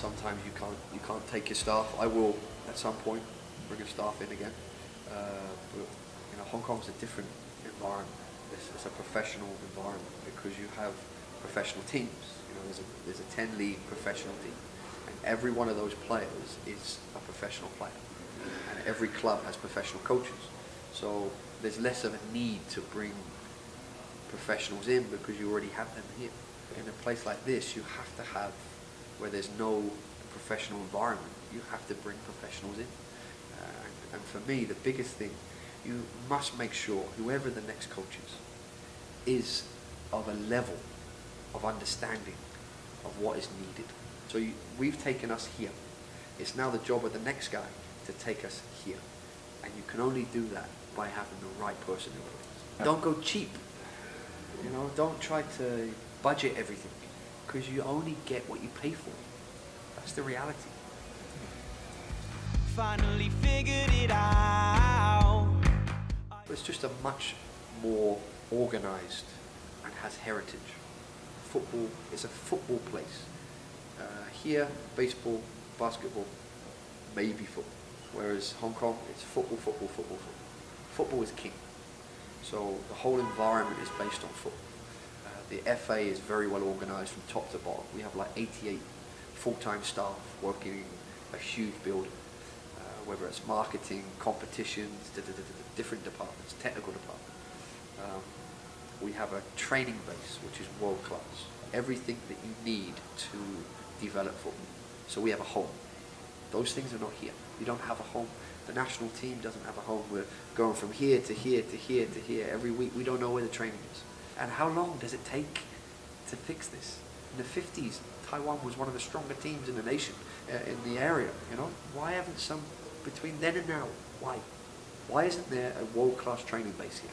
sometimes you can't take your staff. I will at some point bring a staff in again. But Hong Kong's a different environment. It's a professional environment because you have professional teams. There's a 10 league professional team, and every one of those players is a professional player, and every club has professional coaches. So there's less of a need to bring professionals in because you already have them here. In a place like this, you have to have, where there's no professional environment, you have to bring professionals in. And for me, the biggest thing, you must make sure whoever the next coach is of a level of understanding of what is needed. So we've taken us here. It's now the job of the next guy to take us here. And you can only do that by having the right person in place. Don't go cheap. Don't try to budget everything because you only get what you pay for. That's the reality. Finally figured it out. It's just a much more organized and has heritage. Football is a football place. Here, baseball, basketball, maybe football. Whereas Hong Kong, it's football, football, football, football. Football is king. So the whole environment is based on football. The FA is very well organized from top to bottom. We have like 88 full-time staff working in a huge building. Whether it's marketing, competitions, different departments, technical department. We have a training base which is world class. Everything that you need to develop football. So we have a home. Those things are not here. You don't have a home. The national team doesn't have a home. We're going from here to here to here to here every week. We don't know where the training is. And how long does it take to fix this? In the 50s, Taiwan was one of the stronger teams in the nation, in the area. Why haven't some between then and now? Why? Why isn't there a world-class training base here?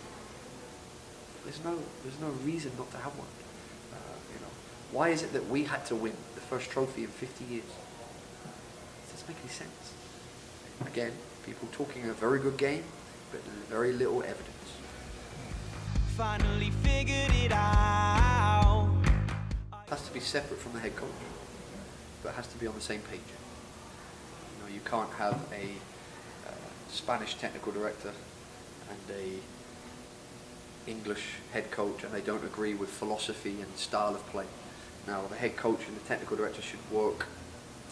There's no reason not to have one. Why is it that we had to win the first trophy in 50 years? It doesn't make any sense. Again, people talking a very good game, but very little evidence. Finally figured it out. It has to be separate from the head coach, but it has to be on the same page. You can't have a Spanish technical director and a English head coach and they don't agree with philosophy and style of play. Now the head coach and the technical director should work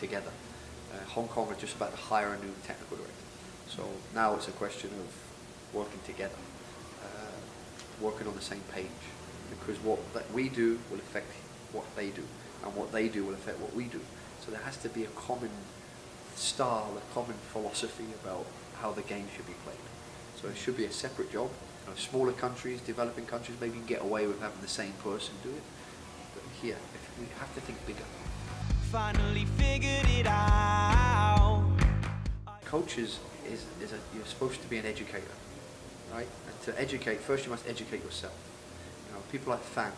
together. Hong Kong are just about to hire a new technical director. So now it's a question of working together, working on the same page, because what that we do will affect what they do, and what they do will affect what we do. So there has to be a common style, a common philosophy about how the game should be played. So it should be a separate job. Smaller countries, developing countries, maybe you can get away with having the same person do it. But here, we have to think bigger. Finally figured it out. Coaches you're supposed to be an educator, right? And to educate, first you must educate yourself. People like Fan,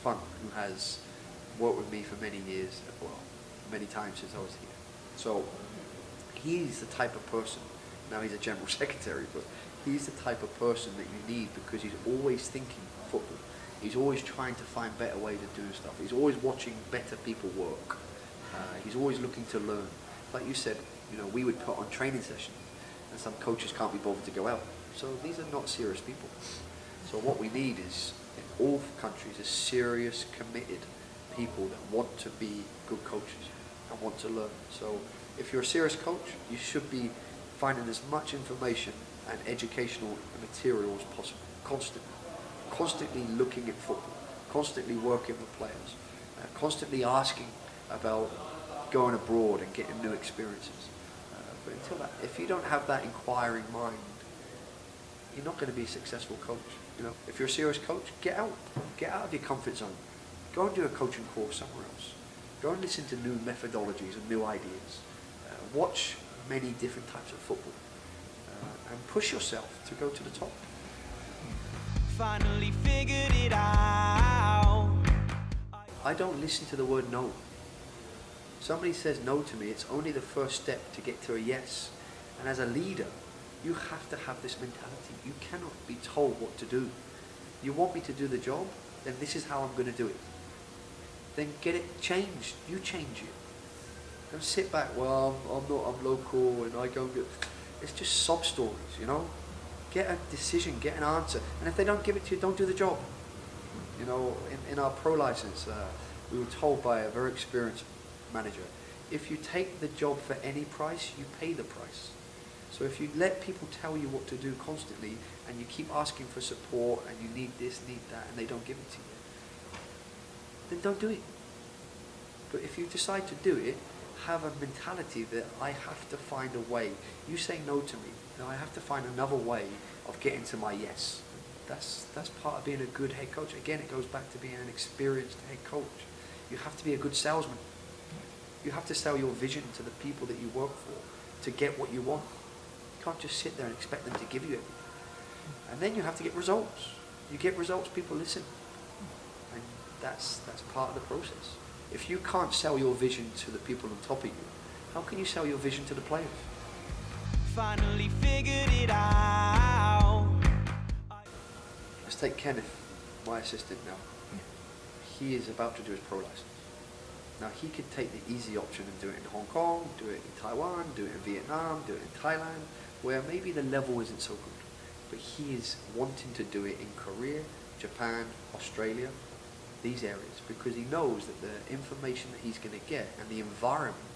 who has worked with me for many years, many times since I was here. So he's the type of person, now he's a general secretary, but he's the type of person that you need because he's always thinking football. He's always trying to find better ways of doing stuff. He's always watching better people work. He's always looking to learn. Like you said, we would put on training sessions and some coaches can't be bothered to go out. So these are not serious people. So what we need is, in all countries, is serious, committed people that want to be good coaches and want to learn. So if you're a serious coach, you should be finding as much information and educational material as possible, constantly looking at football, constantly working with players, constantly asking about going abroad and getting new experiences. But until that, if you don't have that inquiring mind, you're not going to be a successful coach. If you're a serious coach, get out of your comfort zone. Go and do a coaching course somewhere else. Go and listen to new methodologies and new ideas. Watch many different types of football. And push yourself to go to the top. Finally figured it out. I don't listen to the word no. Somebody says no to me, it's only the first step to get to a yes. And as a leader, you have to have this mentality. You cannot be told what to do. You want me to do the job, then this is how I'm going to do it. Then get it changed. You change it. Don't sit back. Well, I'm local, and I go and get. It's just sob stories, you know. Get a decision, get an answer, and if they don't give it to you, don't do the job. You know, in our pro license, we were told by a very experienced manager, if you take the job for any price, you pay the price. So if you let people tell you what to do constantly, and you keep asking for support, and you need this, need that, and they don't give it to you, then don't do it. But if you decide to do it, have a mentality that I have to find a way. You say no to me, now I have to find another way of getting to my yes. That's part of being a good head coach. Again, it goes back to being an experienced head coach. You have to be a good salesman. You have to sell your vision to the people that you work for to get what you want. You can't just sit there and expect them to give you everything. And then you have to get results. You get results, people listen. And that's part of the process. If you can't sell your vision to the people on top of you, how can you sell your vision to the players? Finally figured it out. Let's take Kenneth, my assistant now. He is about to do his pro license. Now he could take the easy option and do it in Hong Kong, do it in Taiwan, do it in Vietnam, do it in Thailand, where maybe the level isn't so good. But he is wanting to do it in Korea, Japan, Australia, these areas, because he knows that the information that he's going to get and the environment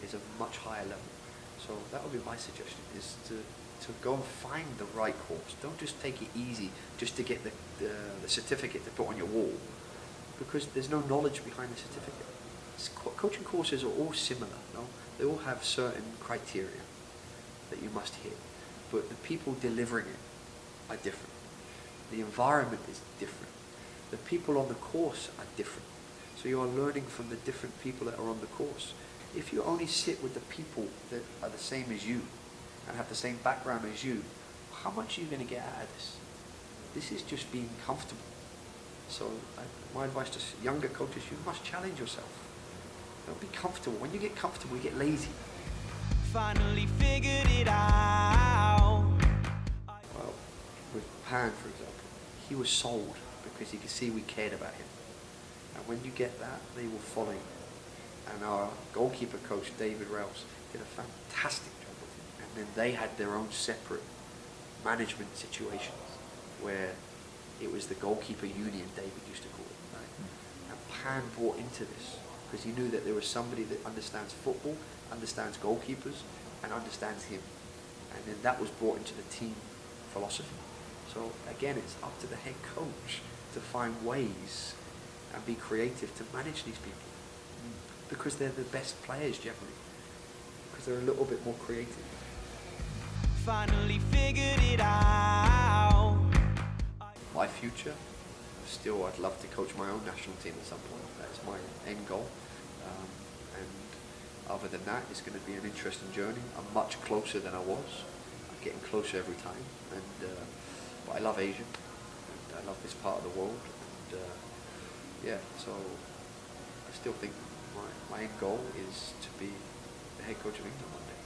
is a much higher level. So that would be my suggestion, is to go and find the right course. Don't just take it easy just to get the certificate to put on your wall, because there's no knowledge behind the certificate. Coaching courses are all similar, no? They all have certain criteria that you must hit, but the people delivering it are different. The environment is different. The people on the course are different. So you are learning from the different people that are on the course. If you only sit with the people that are the same as you and have the same background as you, how much are you going to get out of this? This is just being comfortable. So my advice to younger coaches, you must challenge yourself. Don't be comfortable. When you get comfortable, you get lazy. Finally figured it out. Well, with Pan, for example, he was sold because he could see we cared about him. And when you get that, they will follow you. And our goalkeeper coach, David Rouse, did a fantastic job with him. And then they had their own separate management situations where it was the goalkeeper union, David used to call it. Right? And Pan brought into this because he knew that there was somebody that understands football, understands goalkeepers, and understands him. And then that was brought into the team philosophy. So again, it's up to the head coach to find ways and be creative to manage these people, because they're the best players generally, because they're a little bit more creative. Finally figured it out. My future, still I'd love to coach my own national team at some point. That's my end goal. And other than that, it's going to be an interesting journey. I'm much closer than I was. I'm getting closer every time. And but I love Asia. And I love this part of the world. And yeah, so I still think my end goal is to be the head coach of England one day.